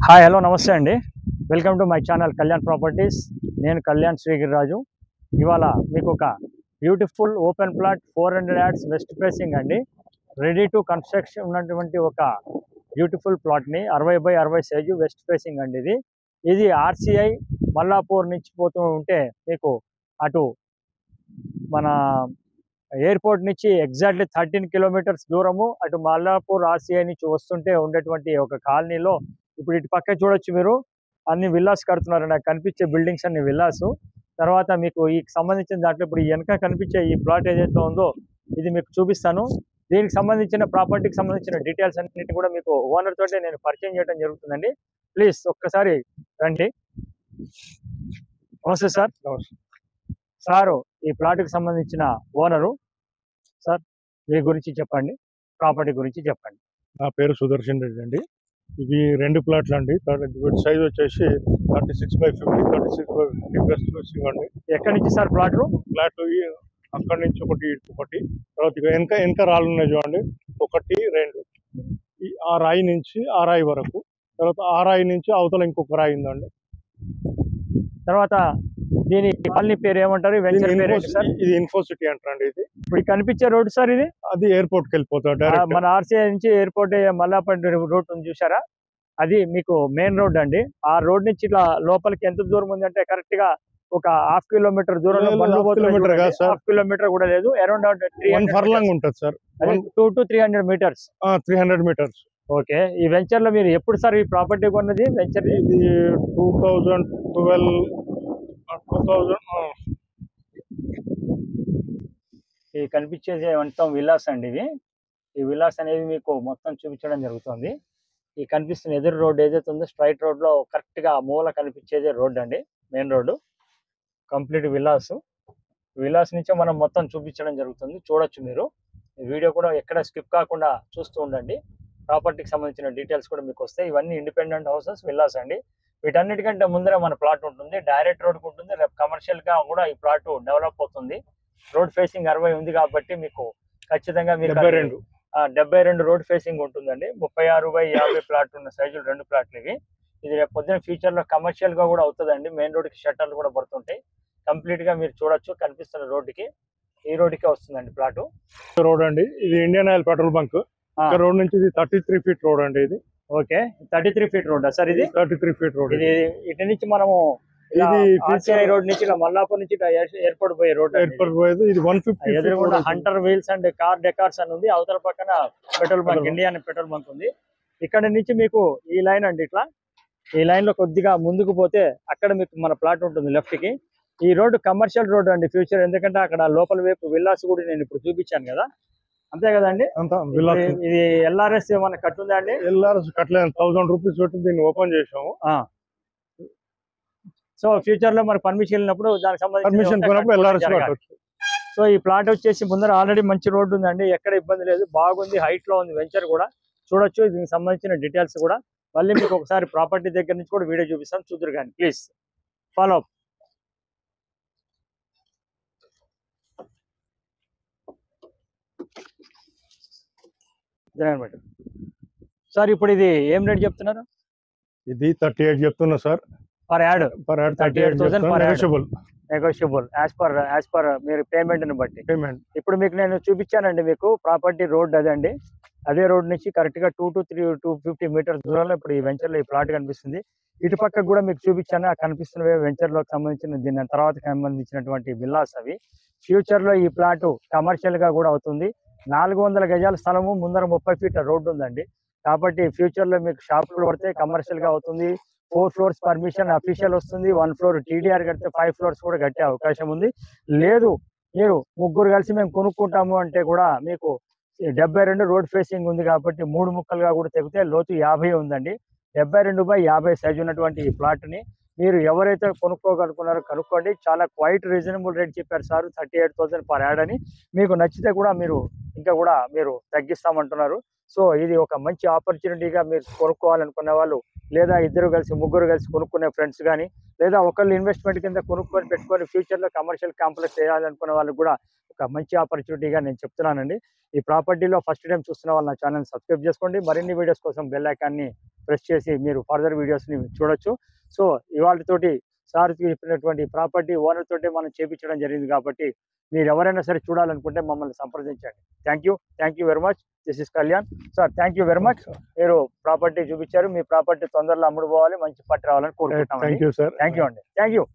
Hi hello నమస్తే అండి. Welcome to my channel Kalyan properties. నేను కళ్యాణ్ శ్రీగిరిరాజు. ఇవాళ మీకు ఒక beautiful open plot 400 yards west facing అండి, రెడీ టు కన్స్ట్రక్షన్ ఉన్నటువంటి ఒక బ్యూటిఫుల్ ప్లాట్ని 60x60 సైజు వెస్ట్ ఫేసింగ్ అండి. ఇది ఆర్సీఐ మల్లాపూర్ నుంచి పోతూ ఉంటే మీకు అటు మన ఎయిర్పోర్ట్ నుంచి ఎగ్జాక్ట్లీ 13 కిలోమీటర్స్ దూరము, అటు మల్లాపూర్ ఆర్సీఐ నుంచి వస్తుంటే ఉండేటువంటి ఒక కాలనీలో ఇప్పుడు ఇటు పక్క చూడొచ్చు మీరు, అన్ని విల్లాస్ కడుతున్నారు. నాకు కనిపించే బిల్డింగ్స్ అన్ని విల్లాస్. తర్వాత మీకు ఈ సంబంధించిన దాంట్లో ఇప్పుడు వెనక కనిపించే ఈ ప్లాట్ ఏదైతే ఉందో ఇది మీకు చూపిస్తాను. దీనికి సంబంధించిన ప్రాపర్టీకి సంబంధించిన డీటెయిల్స్ అన్నిటి కూడా మీకు ఓనర్ తోటే నేను పరిచయం చేయడం జరుగుతుందండి. ప్లీజ్ ఒక్కసారి రండి. నమస్తే సార్. సారు ఈ ప్లాట్కి సంబంధించిన ఓనరు. సార్ మీ గురించి చెప్పండి, ప్రాపర్టీ గురించి చెప్పండి. నా పేరు సుదర్శన్ రెడ్డి అండి. ఇవి 2 ప్లాట్లు అండి. సైజ్ వచ్చేసి 36x50, 36x50 వెస్ట్ ఫేసింగ్ అండి. ఎక్కడి నుంచి సార్ ప్లాట్? అక్కడి నుంచి ఒకటి తర్వాత వెనక రాళ్ళు ఉన్నాయి చూడండి, 1 2 ఆ రాయి నుంచి ఆ రాయి వరకు, తర్వాత ఆ రాయి నుంచి అవతల ఇంకొక రాయి ఉందండి. తర్వాత దీని కాలనీ పేరు ఏమంటారు? వెంచర్ పేరు సార్? ఇది ఇన్ఫోసిటీ అంటారండి. ఇది ఇప్పుడు కనిపించే రోడ్ సార్, ఇది అది ఎయిర్పోర్ట్ కి వెళ్ళిపోతారు డైరెక్ట్. మన ఆర్సీఐ నుంచి ఎయిర్పోర్ట్ మల్లాపూర్ రూట్ ఉంది చూసారా, అది మీకు మెయిన్ రోడ్ అండి. ఆ రోడ్ నుంచి ఇట్లా లోపలికి ఎంత దూరం ఉంది అంటే కరెక్ట్ గా ఒక హాఫ్ కిలోమీటర్ దూరంలో, హాఫ్ కిలోమీటర్ కూడా లేదు, అరౌండ్ 1 ఫర్లాంగ్ ఉంటుంది sir. 2 to 300 meters. 300 meters. Okay. ఈ వెంచర్ లో మీరు ఎప్పుడు సార్ ఈ ప్రాపర్టీ కొన్నది? వెంచర్ ఇది 2012 ఈ కనిపించేది మొత్తం విల్లాస్ అండి. ఈ విల్లాస్ అనేవి మీకు మొత్తం చూపించడం జరుగుతుంది. ఈ కనిపిస్తున్న ఎదురు రోడ్ ఏదైతే ఉందో స్ట్రైట్ రోడ్ లో కరెక్ట్ గా మూల కనిపించేది రోడ్ అండి, మెయిన్ రోడ్డు. కంప్లీట్ విల్లాస్ నుంచే మనం మొత్తం చూపించడం జరుగుతుంది. చూడొచ్చు మీరు. ఈ వీడియో కూడా ఎక్కడ స్కిప్ కాకుండా చూస్తూ ఉండండి. ప్రాపర్టీకి సంబంధించిన డీటెయిల్స్ కూడా మీకు వస్తాయి. ఇవన్నీ ఇండిపెండెంట్ హౌసెస్, విల్లాస్ అండి. వీటన్నిటికంటే ముందర మన ప్లాట్ ఉంటుంది, డైరెక్ట్ రోడ్ ఉంటుంది. రేపు కమర్షియల్ గా కూడా ఈ ప్లాట్ డెవలప్ అవుతుంది. రోడ్ ఫేసింగ్ 60 ఉంది కాబట్టి మీకు ఖచ్చితంగా మీరు 72 రోడ్ ఫేసింగ్ ఉంటుందండి. 36x50 ప్లాట్ ఉన్న సైజులు 2 ప్లాట్లు ఇవి. ఇది రేపు పొద్దున ఫ్యూచర్ లో కమర్షియల్ గా కూడా అవుతుందండి. మెయిన్ రోడ్ కి షట్టర్లు కూడా పడుతుంటాయి. కంప్లీట్ గా మీరు చూడొచ్చు. కనిపిస్తున్న రోడ్డుకి ఈ రోడ్డుకే వస్తుందండి ప్లాట్. రోడ్ అండి. ఇది Indian oil petrol bunk road నుంచి. ఇది 33 ఫీట్ రోడ్ అండి. ఇది ఓకే. 33 feet road sir? ఇది 33 ఫీట్ రోడ్. ఇది ఇటు నుంచి మనము ఆర్సీఐ రోడ్ నుంచి మల్లాపూర్ నుంచి ఎయిర్పోర్ట్ పోయే రోడ్. ఎయిర్పోర్ట్ పోయేది. ఇది 150 ఎదురుకుండా Hunter wheels and car decors అని ఉంది. అవతల పక్కన petrol bunk, Indian petrol bunk ఉంది. ఇక్కడ నుంచి మీకు ఈ లైన్ అండి, ఇట్లా ఈ లైన్ లో కొద్దిగా ముందుకు పోతే అక్కడ మీకు మన ప్లాట్ ఉంటుంది లెఫ్ట్ కి. ఈ రోడ్డు కమర్షియల్ రోడ్ అండి ఫ్యూచర్, ఎందుకంటే అక్కడ లోపల వైపు విల్లాస్ కూడా నేను ఇప్పుడు చూపించాను కదా, అంతే కదండి. ఇది ఎల్ఆర్ఎస్ ఏమన్నా కట్టుందా అండి? ఎల్ఆర్ఎస్ కట్టలేదు. 1000 రూపీస్ పెట్టి దీన్ని ఓపెన్ చేసాము. సో ఫ్యూచర్ లో మరి పర్మిషన్ వెళ్ళినప్పుడు దానికి సంబంధించి. సో ఈ ప్లాట్ వచ్చేసి ముందర ఆల్రెడీ మంచి రోడ్డు ఉందండి, ఎక్కడ ఇబ్బంది లేదు, బాగుంది, హైట్ లో ఉంది వెంచర్ కూడా. చూడొచ్చు దీనికి సంబంధించిన డీటెయిల్స్ కూడా. మళ్ళీ మీకు ఒకసారి ప్రాపర్టీ దగ్గర నుంచి కూడా వీడియో చూపిస్తాను, చూద్దరు కానీ ప్లీజ్ ఫాలో అప్. సార్ ఇప్పుడు ఇది ఏం రేట్ చెప్తున్నారు? ఇది 38 చెప్తున్నా sir. Per add 38,000 negotiable as per మీరు పేమెంట్ ని బట్టి. ఇప్పుడు మీకు నేను చూపించానండి మీకు ప్రాపర్టీ రోడ్ అదండి. అదే రోడ్ నుంచి కరెక్ట్ గా 250 మీటర్స్ దూరంలో ఇప్పుడు ఈ వెంచర్ లో ఈ ప్లాట్ కనిపిస్తుంది. ఇటు పక్క కూడా మీకు చూపించాను, ఆ కనిపిస్తున్న వెంచర్ లో సంబంధించిన దీని తర్వాత సంబంధించినటువంటి విల్లాస్ అవి. ఫ్యూచర్ లో ఈ ప్లాట్ కమర్షియల్ గా కూడా అవుతుంది. 400 గజాల స్థలము, ముందర 30 ఫీట్ల రోడ్డు ఉందండి. కాబట్టి ఫ్యూచర్ లో మీకు షాపులు పడితే కమర్షియల్ గా అవుతుంది. 4 ఫ్లోర్స్ పర్మిషన్ అఫీషియల్ వస్తుంది. 1 ఫ్లోర్ టీడీఆర్ కడితే 5 ఫ్లోర్స్ కూడా కట్టే అవకాశం ఉంది. లేదు మీరు ముగ్గురు కలిసి మేము కొనుక్కుంటాము అంటే కూడా మీకు 72 రోడ్ ఫేసింగ్ ఉంది కాబట్టి 3 ముక్కలుగా కూడా తెగితే లోతు 50 ఉందండి. 72x50 సైజు ఉన్నటువంటి ఈ ప్లాట్ ని మీరు ఎవరైతే కొనుక్కోగలుగుతున్నారో కనుక్కోండి. చాలా క్వైట్ రీజనబుల్ రేట్ చెప్పారు సార్, 38,000 పర్ యాడ్ అని. మీకు నచ్చితే కూడా మీరు ఇంకా కూడా మీరు తగ్గిస్తామంటున్నారు. సో ఇది ఒక మంచి ఆపర్చునిటీగా మీరు కొనుక్కోవాలనుకునే వాళ్ళు, లేదా ఇద్దరు కలిసి ముగ్గురు కలిసి కొనుక్కునే ఫ్రెండ్స్ కానీ, లేదా ఒకళ్ళు ఇన్వెస్ట్మెంట్ కింద కొనుక్కొని పెట్టుకొని ఫ్యూచర్ లో కమర్షియల్ కాంప్లెక్స్ చేయాలనుకునే వాళ్ళకి కూడా ఒక మంచి ఆపర్చునిటీగా నేను చెప్తున్నానండి. ఈ ప్రాపర్టీలో ఫస్ట్ టైం చూస్తున్న వాళ్ళు నా ఛానల్ సబ్స్క్రైబ్ చేసుకోండి. మరిన్ని వీడియోస్ కోసం బెల్ ఐకాన్ని ప్రెస్ చేసి మీరు ఫర్దర్ వీడియోస్ని చూడొచ్చు. సో ఇవాళతోటి సార్ చెప్పినటువంటి ప్రాపర్టీ ఓనర్ తోటి మనం చేపించడం జరిగింది కాబట్టి మీరు ఎవరైనా సరే చూడాలనుకుంటే మమ్మల్ని సంప్రదించండి. Thank you very much. This is Kalyan sir. Thank you very much. మీరు ప్రాపర్టీ చూపించారు. మీ ప్రాపర్టీ తొందరలో అమ్ముడు పోవాలి, మంచి పట్టు రావాలని కోరుకుంటున్నాం. Thank you sir. Thank you అండి. Thank you.